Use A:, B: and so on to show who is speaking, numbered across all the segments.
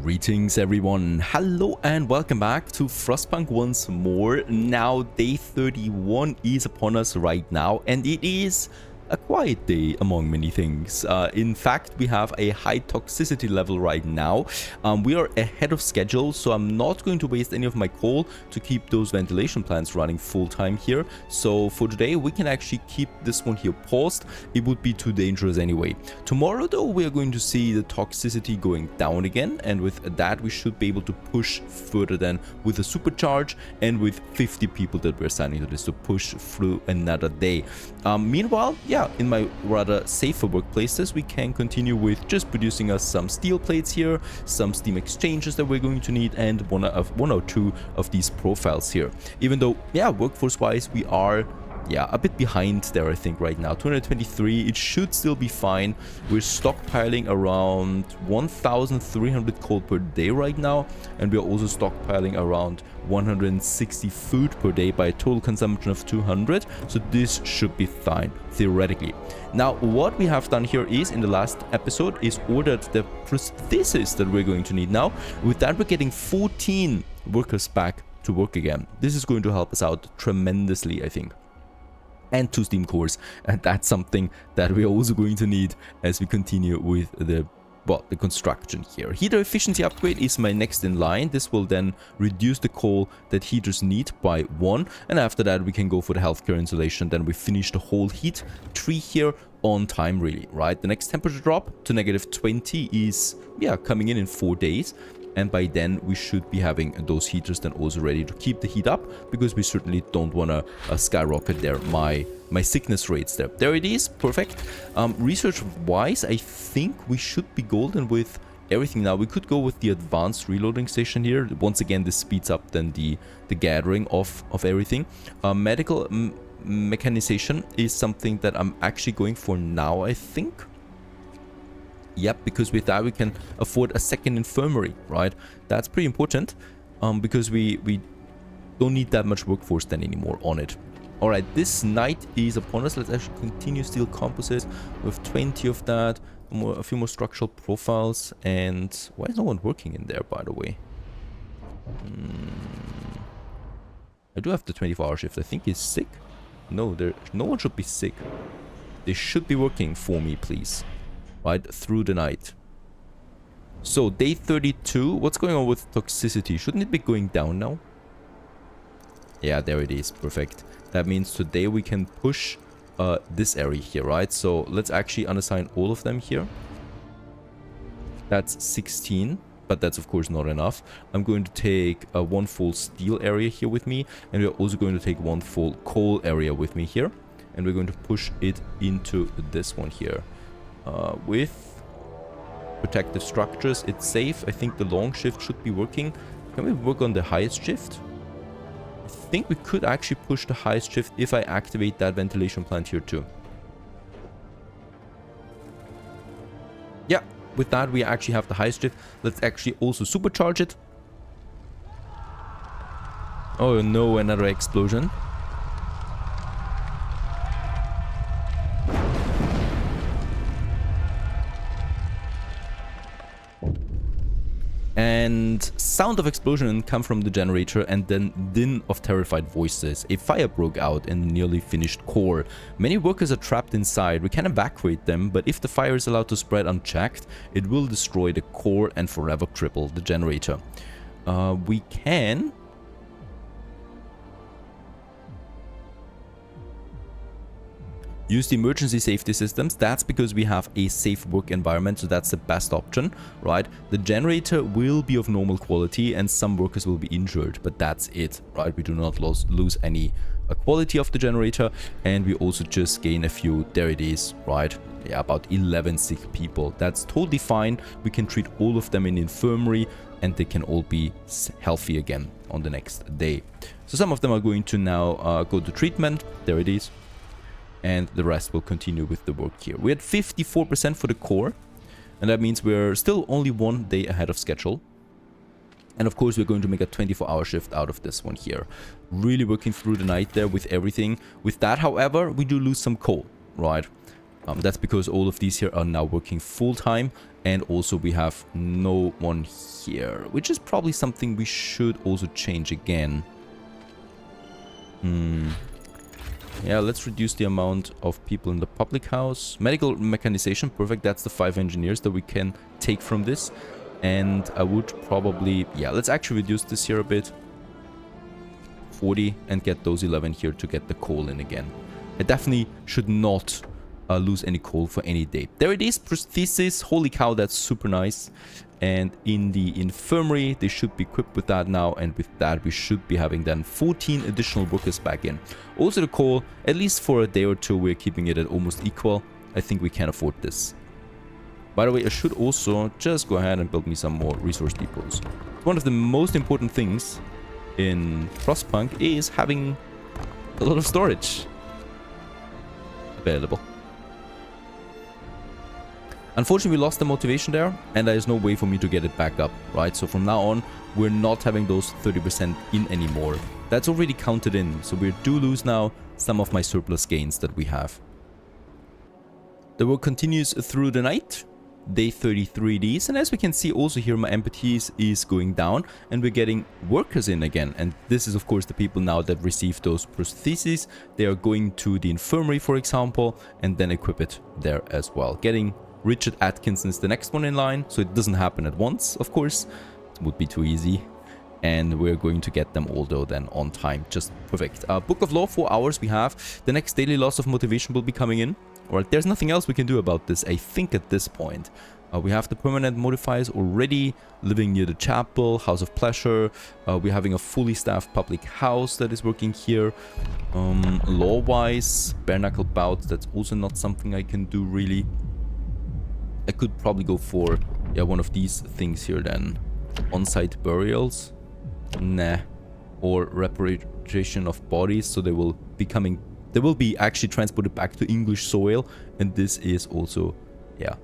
A: Greetings everyone, hello and welcome back to Frostpunk once more. Now day 31 is upon us right now, and it is a quiet day among many things. In fact, we have a high toxicity level right now. We are ahead of schedule, so I'm not going to waste any of my coal to keep those ventilation plants running full time here. So for today, we can actually keep this one here paused. It would be too dangerous anyway. Tomorrow though, we are going to see the toxicity going down again, and with that we should be able to push further than with a supercharge and with 50 people that we're signing to this to push through another day. Meanwhile, yeah, in my rather safer workplaces, we can continue with just producing us some steel plates here, some steam exchangers that we're going to need, and one or two of these profiles here. Even though, yeah, workforce wise, we are a bit behind there, I think, right now. 223, it should still be fine. We're stockpiling around 1,300 coal per day right now, and we're also stockpiling around 160 food per day by a total consumption of 200, so this should be fine, theoretically. Now, what we have done here is, in the last episode, is ordered the prosthesis that we're going to need now. With that, we're getting 14 workers back to work again. This is going to help us out tremendously, I think. And 2 steam cores, and that's something that we're also going to need as we continue with the construction here. Heater efficiency upgrade is my next in line. This will then reduce the coal that heaters need by 1, and after that we can go for the healthcare insulation. Then we finish the whole heat tree here on time, really, right? The next temperature drop to -20 is coming in 4 days. And by then, we should be having those heaters then also ready to keep the heat up, because we certainly don't want to skyrocket there my sickness rates there. There it is, perfect. Research-wise, I think we should be golden with everything now. We could go with the advanced reloading station here. Once again, this speeds up then the gathering of everything. Medical mechanization is something that I'm actually going for now, I think. Yep, because with that we can afford a second infirmary, right? That's pretty important, because we don't need that much workforce then anymore on it. Alright, this night is upon us. Let's actually continue steel composites with 20 of that, a few more structural profiles. And why is no one working in there, by the way? I do have the 24-hour shift. I think he's sick. No, no one should be sick. They should be working for me, please. Right through the night. So day 32, what's going on with toxicity? Shouldn't it be going down now? Yeah, there it is, perfect. That means today we can push this area here, right? So let's actually unassign all of them here. That's 16, but that's of course not enough. I'm going to take one full steel area here with me, and we're also going to take one full coal area with me here, and we're going to push it into this one here. With protective structures, it's safe. I think the long shift should be working. Can we work on the highest shift? I think we could actually push the highest shift if I activate that ventilation plant here too. Yeah, with that we actually have the highest shift. Let's actually also supercharge it. Oh no, another explosion. And sound of explosion come from the generator, and then din of terrified voices. A fire broke out in nearly finished core. Many workers are trapped inside. We can evacuate them, but if the fire is allowed to spread unchecked, it will destroy the core and forever cripple the generator. We can use the emergency safety systems. That's because we have a safe work environment, so that's the best option, right? The generator will be of normal quality and some workers will be injured, but that's it, right? We do not lose any quality of the generator, and we also just gain a few. There it is, right? Yeah, about 11 sick people. That's totally fine. We can treat all of them in the infirmary, and they can all be healthy again on the next day. So some of them are going to now go to treatment. There it is. And the rest will continue with the work here. We had 54% for the core, and that means we're still only 1 day ahead of schedule. And of course, we're going to make a 24-hour shift out of this one here. Really working through the night there with everything. With that, however, we do lose some coal, right? That's because all of these here are now working full-time, and also we have no one here, which is probably something we should also change again. Yeah, let's reduce the amount of people in the public house. Medical mechanization, perfect. That's the 5 engineers that we can take from this. And I would probably, yeah, let's actually reduce this here a bit. 40, and get those 11 here to get the coal in again. I definitely should not lose any coal for any day. There it is, prosthesis. Holy cow, that's super nice. And in the infirmary, they should be equipped with that now. And with that, we should be having then 14 additional workers back in. Also the coal, at least for a day or two, we're keeping it at almost equal. I think we can afford this. By the way, I should also just go ahead and build me some more resource depots. One of the most important things in Frostpunk is having a lot of storage available. Unfortunately, we lost the motivation there, and there's no way for me to get it back up, right? So from now on, we're not having those 30% in anymore. That's already counted in, so we do lose now some of my surplus gains that we have. The work continues through the night. Day 33 these, and as we can see also here, my MPTs is going down, and we're getting workers in again. And this is of course the people now that receive those prostheses. They are going to the infirmary, for example, and then equip it there as well. Getting Richard Atkinson's the next one in line, so it doesn't happen at once, of course. It would be too easy. And we're going to get them all though then on time. Just perfect. Book of Law, 4 hours we have. The next daily loss of motivation will be coming in. Alright, there's nothing else we can do about this, I think, at this point. We have the permanent modifiers already, living near the chapel, House of Pleasure. We're having a fully staffed public house that is working here. Law-wise, bare knuckle bouts, that's also not something I can do really. I could probably go for, yeah, one of these things here then. On-site burials. Nah. Or repatriation of bodies, so they will be coming... They will be actually transported back to English soil, and this is also, yeah,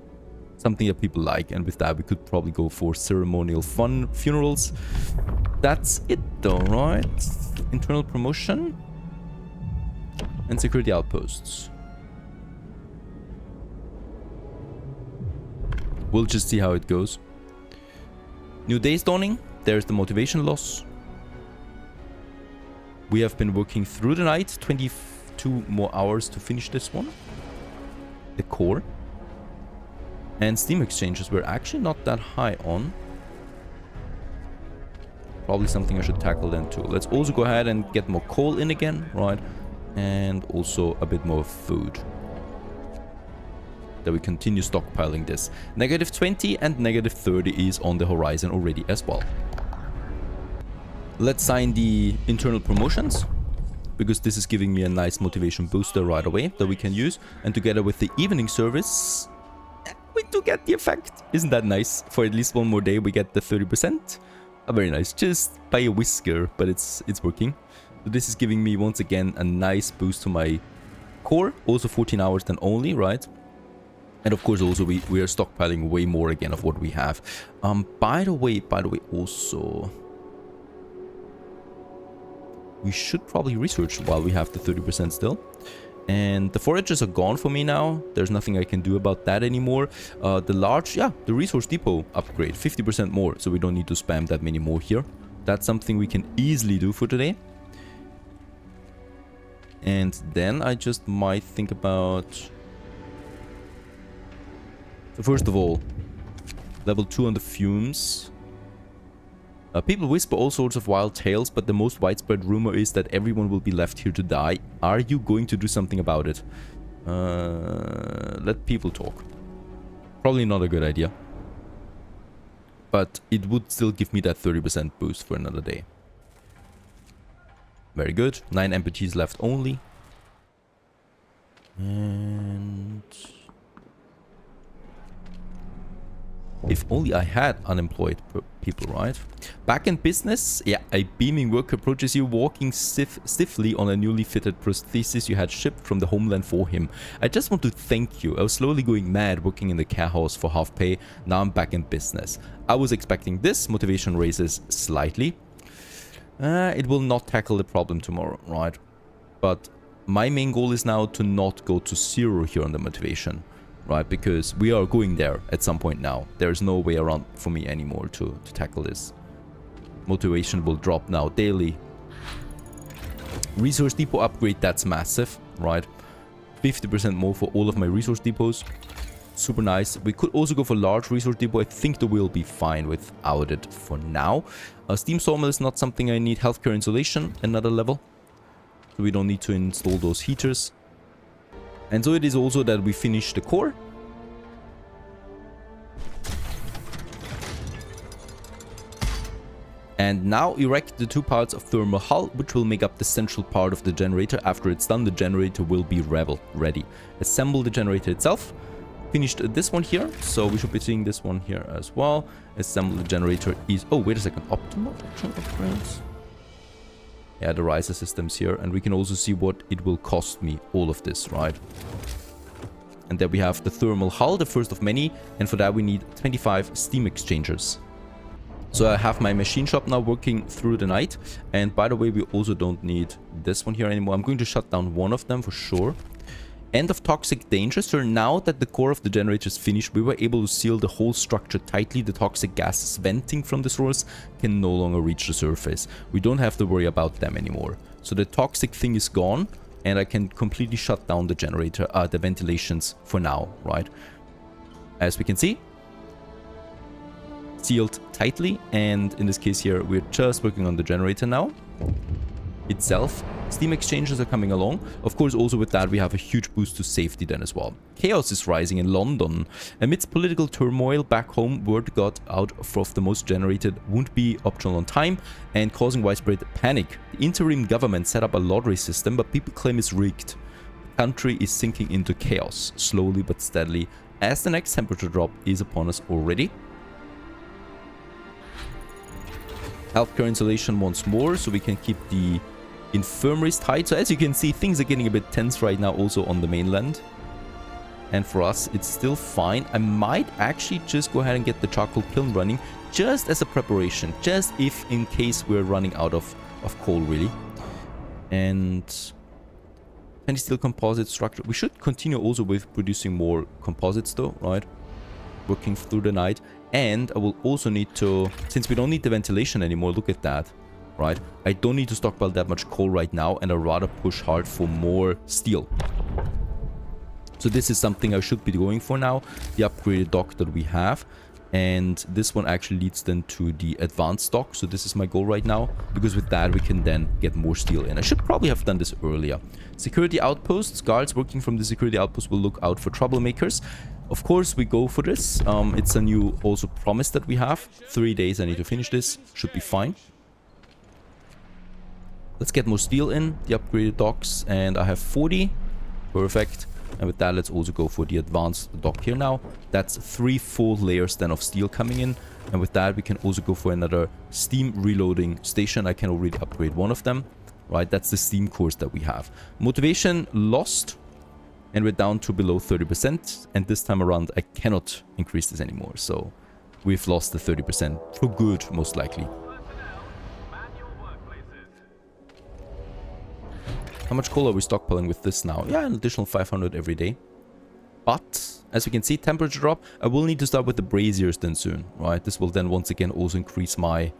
A: something that people like. And with that, we could probably go for ceremonial fun funerals. That's it though, right? Internal promotion and security outposts. We'll just see how it goes. New day's dawning. There's the motivation loss. We have been working through the night, 22 more hours to finish this one. The core. And Steam exchanges were actually not that high on. Probably something I should tackle then too. Let's also go ahead and get more coal in again, right? And also a bit more food. That we continue stockpiling this. -20 and -30 is on the horizon already as well. Let's sign the internal promotions, because this is giving me a nice motivation booster right away that we can use. And together with the evening service, we do get the effect. Isn't that nice? For at least one more day we get the 30%. Very nice, just by a whisker, but it's working. So this is giving me once again a nice boost to my core. Also 14 hours then only, right? And of course also we are stockpiling way more again of what we have. By the way, also... we should probably research while we have the 30% still. And the forages are gone for me now. There's nothing I can do about that anymore. The large, yeah, the resource depot upgrade, 50% more. So we don't need to spam that many more here. That's something we can easily do for today. And then I just might think about... So first of all, level 2 on the fumes. People whisper all sorts of wild tales, but the most widespread rumor is that everyone will be left here to die. Are you going to do something about it? Let people talk. Probably not a good idea. But it would still give me that 30% boost for another day. Very good. 9 MPTs left only. And... if only I had unemployed people, right? Back in business, yeah, a beaming worker approaches you, walking stiffly on a newly fitted prosthesis you had shipped from the homeland for him. I just want to thank you. I was slowly going mad working in the care house for half pay. Now I'm back in business. I was expecting this. Motivation raises slightly. It will not tackle the problem tomorrow, right? But my main goal is now to not go to 0 here on the motivation, right? Because we are going there at some point now. There's no way around for me anymore to tackle this. Motivation will drop now daily. Resource depot upgrade, that's massive, right? 50% more for all of my resource depots. Super nice. We could also go for large resource depot. I think that we'll be fine without it for now. Steam sawmill is not something I need. Healthcare insulation, another level. So we don't need to install those heaters. And so it is also that we finish the core. And now erect the 2 parts of thermal hull, which will make up the central part of the generator. After it's done, the generator will be ready. Assemble the generator itself. Finished this one here, so we should be seeing this one here as well. Assemble the generator is... Oh, wait a second. Optimal upgrades? Yeah, the riser systems here. And we can also see what it will cost me, all of this, right? And then we have the thermal hull, the first of many. And for that, we need 25 steam exchangers. So I have my machine shop now working through the night. And by the way, we also don't need this one here anymore. I'm going to shut down one of them for sure. End of toxic danger. So now that the core of the generator is finished, we were able to seal the whole structure tightly. The toxic gases venting from the source can no longer reach the surface. We don't have to worry about them anymore. So the toxic thing is gone, and I can completely shut down the generator, the ventilations for now, right? As we can see, sealed tightly, and in this case here, we're just working on the generator now itself. Steam exchanges are coming along. Of course, also with that, we have a huge boost to safety then as well. Chaos is rising in London. Amidst political turmoil back home, word got out of the most generated won't be optional on time and causing widespread panic. The interim government set up a lottery system, but people claim it's rigged. The country is sinking into chaos, slowly but steadily, as the next temperature drop is upon us already. Healthcare insulation once more, so we can keep the infirmaries tight. So as you can see, things are getting a bit tense right now also on the mainland. And for us, it's still fine. I might actually just go ahead and get the charcoal kiln running just as a preparation. Just if in case we're running out of coal, really. And any steel composite structure. We should continue also with producing more composites though, right? Working through the night. And I will also need to, since we don't need the ventilation anymore, look at that. Right, I don't need to stockpile that much coal right now, and I'd rather push hard for more steel. So this is something I should be going for now, the upgraded dock that we have. And this one actually leads then to the advanced dock. So this is my goal right now, because with that we can then get more steel in. I should probably have done this earlier. Security outposts, guards working from the security outpost will look out for troublemakers. Of course, we go for this. It's a new also promise that we have. 3 days I need to finish this, should be fine. Let's get more steel in, the upgraded docks, and I have 40. Perfect. And with that, let's also go for the advanced dock here now. That's 3 full layers then of steel coming in. And with that, we can also go for another steam reloading station. I can already upgrade one of them. Right, that's the steam cores that we have. Motivation lost. And we're down to below 30%. And this time around, I cannot increase this anymore. So we've lost the 30% for good, most likely. How much coal are we stockpiling with this now? Yeah, an additional 500 every day. But, as we can see, temperature drop. I will need to start with the braziers then soon, right? This will then once again also increase my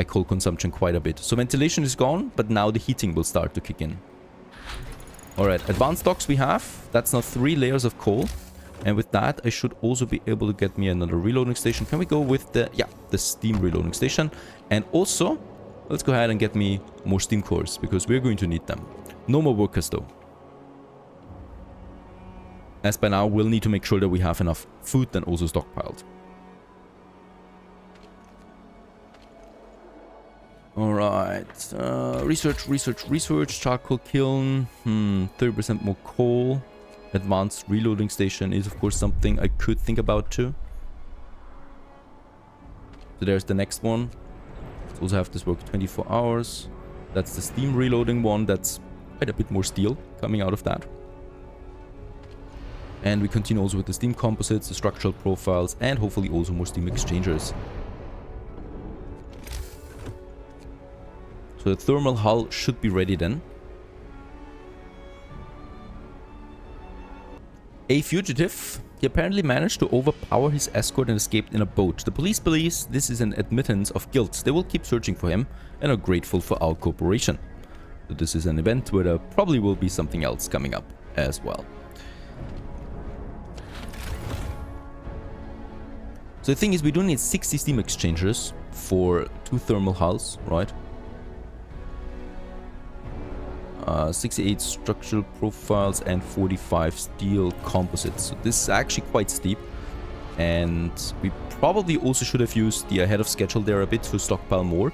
A: coal consumption quite a bit. So ventilation is gone, but now the heating will start to kick in. Alright, advanced docks we have. That's now 3 layers of coal. And with that, I should also be able to get me another reloading station. Can we go with the steam reloading station? And also, let's go ahead and get me more steam cores, because we're going to need them. No more workers though. As by now, we'll need to make sure that we have enough food then also stockpiled. Alright, research, charcoal kiln, 30% more coal. Advanced reloading station is of course something I could think about too. So there's the next one. Also have this work 24 hours. That's the steam reloading one. That's quite a bit more steel coming out of that. And we continue also with the steam composites, the structural profiles, and hopefully also more steam exchangers. So the thermal hull should be ready then. A fugitive. He apparently managed to overpower his escort and escaped in a boat. The police believes this is an admittance of guilt. They will keep searching for him and are grateful for our cooperation. So this is an event where there probably will be something else coming up as well. So the thing is, we do need 60 steam exchangers for 2 thermal hulls, right? 68 structural profiles and 45 steel composites. So this is actually quite steep. And we probably also should have used the ahead of schedule there a bit to stockpile more.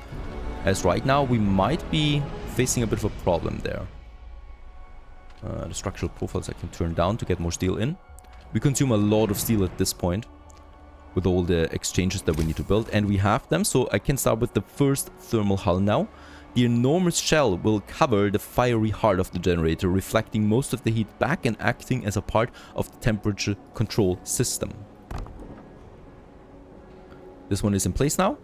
A: As right now we might be facing a bit of a problem there. The structural profiles I can turn down to get more steel in. We consume a lot of steel at this point with all the exchanges that we need to build, and we have them, so I can start with the first thermal hull now. The enormous shell will cover the fiery heart of the generator, reflecting most of the heat back and acting as a part of the temperature control system. This one is in place now.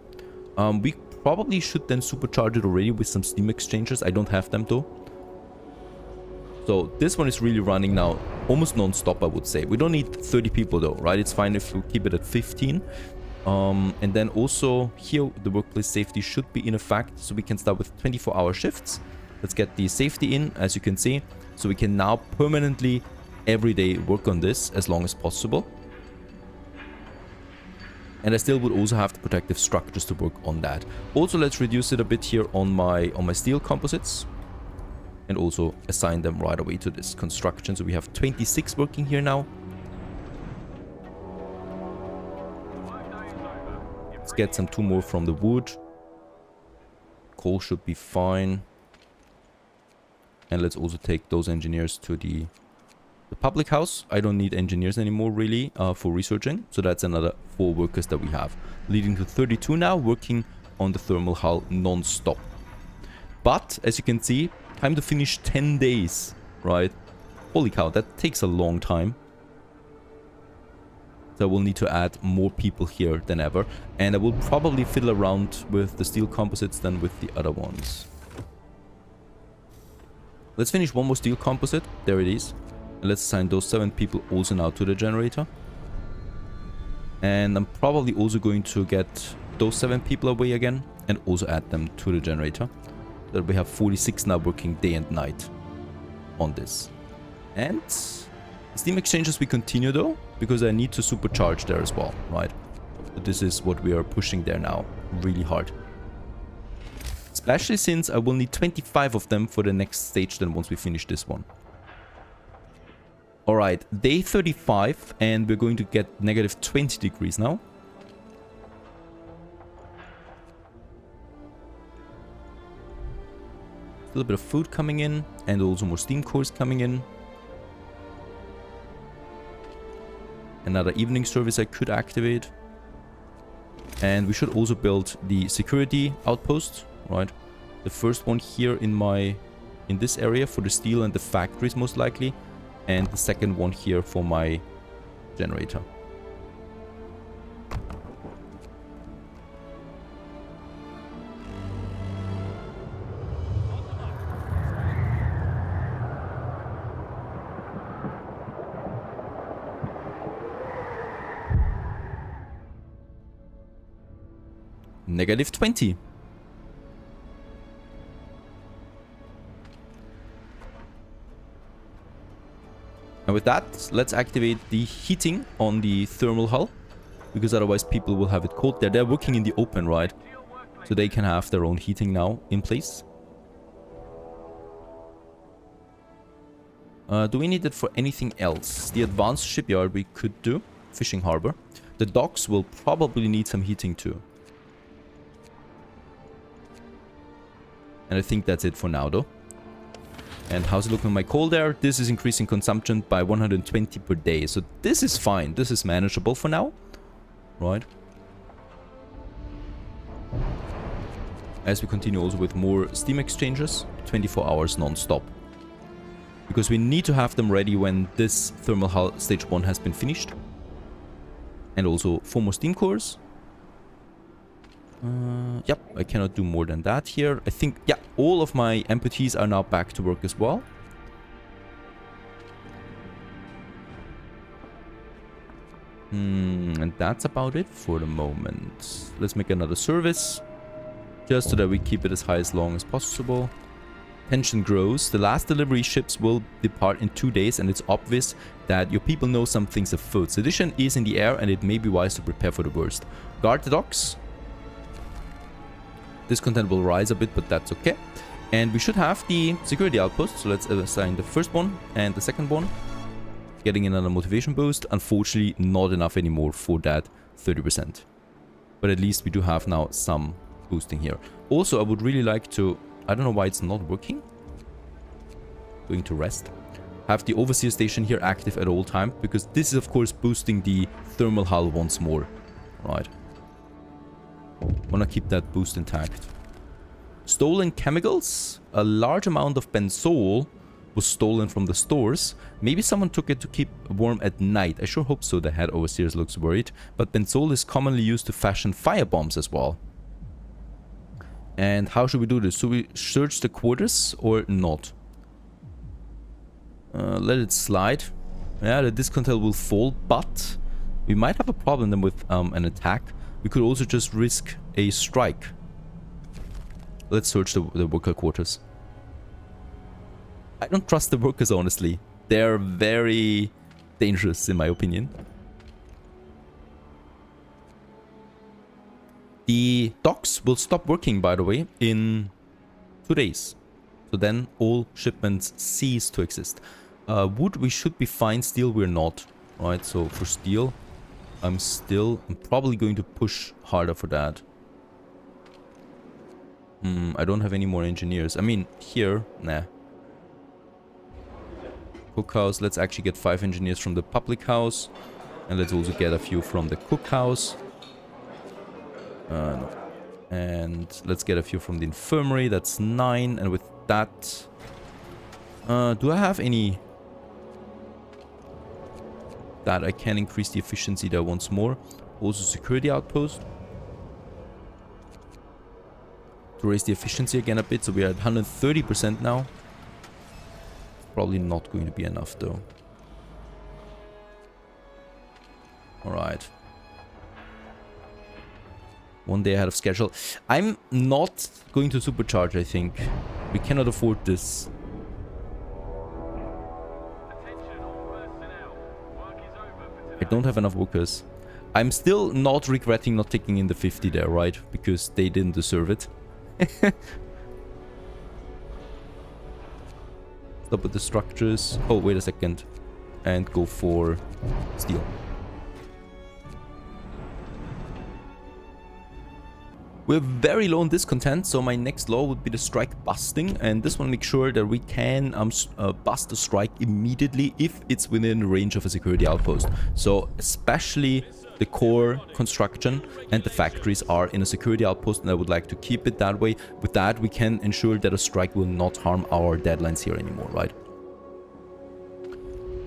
A: We probably should then supercharge it already with some steam exchangers. I don't have them though. So this one is really running now almost non-stop, I would say. We don't need 30 people though, right? It's fine if we keep it at 15. And then also here the workplace safety should be in effect, so we can start with 24-hour shifts. Let's get the safety in, as you can see, so we can now permanently every day work on this as long as possible. And I still would also have the protective structures to work on that. Also, let's reduce it a bit here on my steel composites. And also assign them right away to this construction. So we have 26 working here now. Let's get some 2 more from the wood. Coal should be fine. And let's also take those engineers to the public house. I don't need engineers anymore really for researching. So that's another 4 workers that we have. Leading to 32 now, working on the thermal hull non-stop. But as you can see, time to finish 10 days, right? Holy cow, that takes a long time. So I will need to add more people here than ever. And I will probably fiddle around with the steel composites than with the other ones. Let's finish 1 more steel composite. There it is. And let's assign those 7 people also now to the generator. And I'm probably also going to get those 7 people away again and also add them to the generator. That we have 46 now working day and night on this. And steam exchanges we continue though, because I need to supercharge there as well, right? So this is what we are pushing there now, really hard. Especially since I will need 25 of them for the next stage then once we finish this one. Alright, day 35 and we're going to get negative 20 degrees now. A little bit of food coming in and also more steam cores coming in. Another evening service I could activate. And we should also build the security outpost, right? The first one here in this area for the steel and the factories most likely. And the second one here for my generator. Negative 20. And with that, let's activate the heating on the thermal hull, because otherwise people will have it cold there. They're working in the open, right? So they can have their own heating now in place. Do we need it for anything else? The advanced shipyard we could do. Fishing harbor. The docks will probably need some heating too. And I think that's it for now though. And how's it looking on my coal there? This is increasing consumption by 120 per day. So this is fine. This is manageable for now. Right. As we continue also with more steam exchanges. 24 hours non-stop. Because we need to have them ready when this thermal hull stage 1 has been finished. And also 4 more steam cores. Yep, I cannot do more than that here. I think, yeah, all of my amputees are now back to work as well. And that's about it for the moment. Let's make another service, just so that we keep it as high as long as possible. Tension grows. The last delivery ships will depart in 2 days, and it's obvious that your people know some things afoot. Sedition is in the air, and it may be wise to prepare for the worst. Guard the docks. Discontent will rise a bit, but that's okay. And we should have the security outpost, so let's assign the first one and the second one. Getting another motivation boost. Unfortunately, not enough anymore for that 30%. But at least we do have now some boosting here. Also, I would really like to... I don't know why it's not working. Going to rest. Have the overseer station here active at all time, because this is of course boosting the thermal hull once more. Right. Wanna keep that boost intact. Stolen chemicals. A large amount of benzol was stolen from the stores. Maybe someone took it to keep warm at night. I sure hope so. The head overseers looks worried. But benzol is commonly used to fashion firebombs as well. And how should we do this? Should we search the quarters or not? Let it slide. Yeah, the discontent will fall, but we might have a problem then with an attack. We could also just risk a strike. Let's search the worker quarters. I don't trust the workers, honestly. They're very dangerous, in my opinion. The docks will stop working, by the way, in 2 days. So then all shipments cease to exist. Wood, we should be fine. Steel, we're not. Right, so for steel, I'm probably going to push harder for that. I don't have any more engineers. I mean, here, nah. Cookhouse, let's actually get 5 engineers from the public house. And let's also get a few from the cookhouse. No. And let's get a few from the infirmary. That's 9. And with that... do I have any... that I can increase the efficiency there once more. Also security outpost. To raise the efficiency again a bit. So we are at 130% now. Probably not going to be enough though. Alright. 1 day ahead of schedule. I'm not going to supercharge, I think. We cannot afford this. I don't have enough workers. I'm still not regretting not taking in the 50 there, right? Because they didn't deserve it. Stop with the structures. Oh, wait a second. And go for steel. We're very low on discontent, so my next law would be the strike busting, and this one makes sure that we can bust the strike immediately if it's within range of a security outpost. So especially the core construction and the factories are in a security outpost, and I would like to keep it that way. With that, we can ensure that a strike will not harm our deadlines here anymore, right?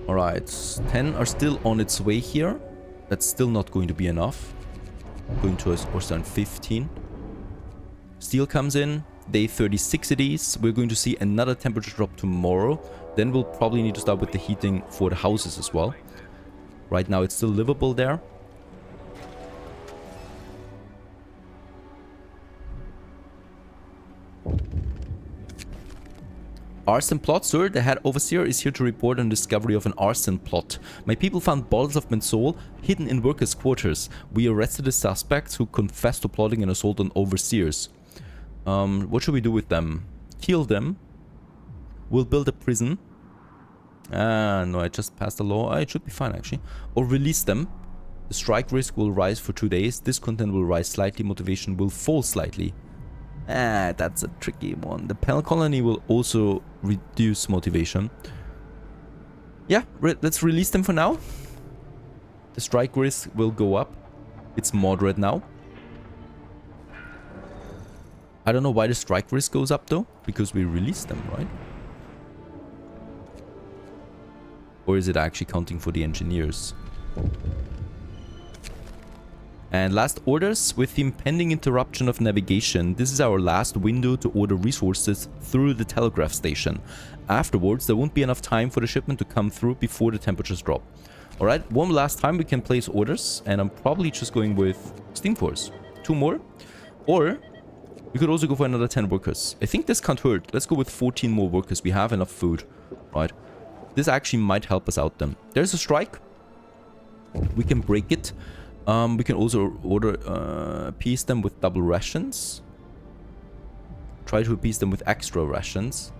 A: Alright, 10 are still on its way here. That's still not going to be enough. Going to us or start 15. Steel comes in, day 36 it is. We're going to see another temperature drop tomorrow. Then we'll probably need to start with the heating for the houses as well. Right now it's still livable there. Arson plot, sir. The head overseer is here to report on the discovery of an arson plot. My people found bottles of benzol hidden in workers' quarters. We arrested the suspects who confessed to plotting an assault on overseers. What should we do with them? Kill them. We'll build a prison. No, I just passed a law. It should be fine, actually. Or release them. The strike risk will rise for 2 days. Discontent will rise slightly. Motivation will fall slightly. That's a tricky one. The penal colony will also reduce motivation. Yeah, let's release them for now. The strike risk will go up. It's moderate now. I don't know why the strike risk goes up though, because we released them, right? Or is it actually counting for the engineers? And last orders. With the impending interruption of navigation, this is our last window to order resources through the telegraph station. Afterwards, there won't be enough time for the shipment to come through before the temperatures drop. Alright, one last time we can place orders, and I'm probably just going with Steam Force. 2 more. Or we could also go for another 10 workers. I think this can't hurt. Let's go with 14 more workers. We have enough food, right? This actually might help us out then. There's a strike. We can break it. We can also order appease them with double rations. Try to appease them with extra rations.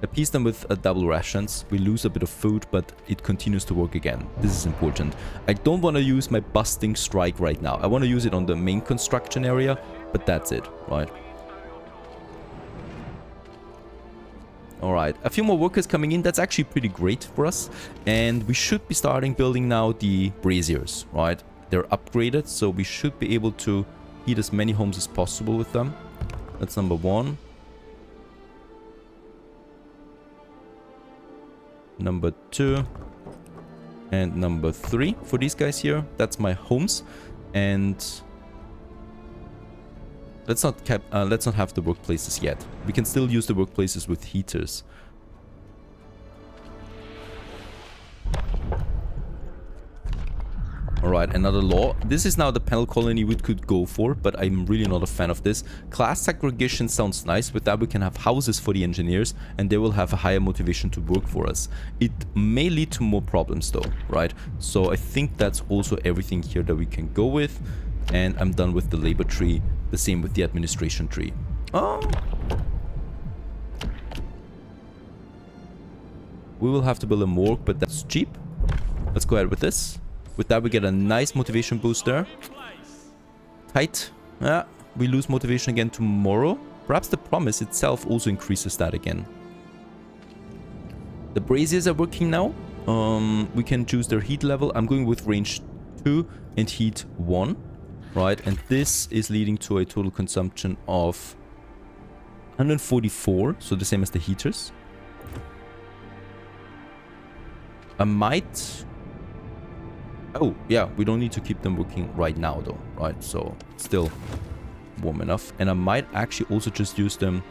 A: Appease them with double rations. We lose a bit of food, but it continues to work again. This is important. I don't want to use my busting strike right now. I want to use it on the main construction area, but that's it, right? Alright, a few more workers coming in. That's actually pretty great for us. And we should be starting building now the braziers, right? They're upgraded, so we should be able to heat as many homes as possible with them. That's number 1. Number 2. And number 3 for these guys here. That's my homes. And let's not have the workplaces yet. We can still use the workplaces with heaters. Alright, another law. This is now the panel colony we could go for, but I'm really not a fan of this. Class segregation sounds nice. With that, we can have houses for the engineers, and they will have a higher motivation to work for us. It may lead to more problems though, right? So I think that's also everything here that we can go with. And I'm done with the labor tree. The same with the administration tree. Oh. We will have to build a morgue, but that's cheap. Let's go ahead with this. With that, we get a nice motivation boost there. Tight. Yeah, we lose motivation again tomorrow. Perhaps the promise itself also increases that again. The braziers are working now. We can choose their heat level. I'm going with range 2 and heat 1. Right, and this is leading to a total consumption of 144, so the same as the heaters. I might... Oh, yeah, we don't need to keep them working right now though, right? So, still warm enough. And I might actually also just use them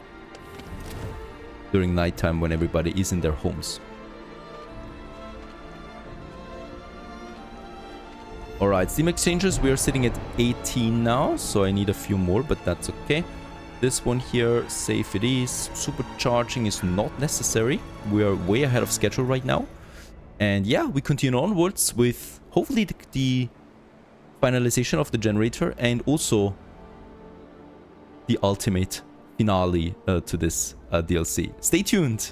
A: during nighttime when everybody is in their homes. Alright, Steam Exchanges, we are sitting at 18 now, so I need a few more, but that's okay. This one here, safe it is. Supercharging is not necessary. We are way ahead of schedule right now. And yeah, we continue onwards with hopefully the finalization of the generator and also the ultimate finale to this DLC. Stay tuned!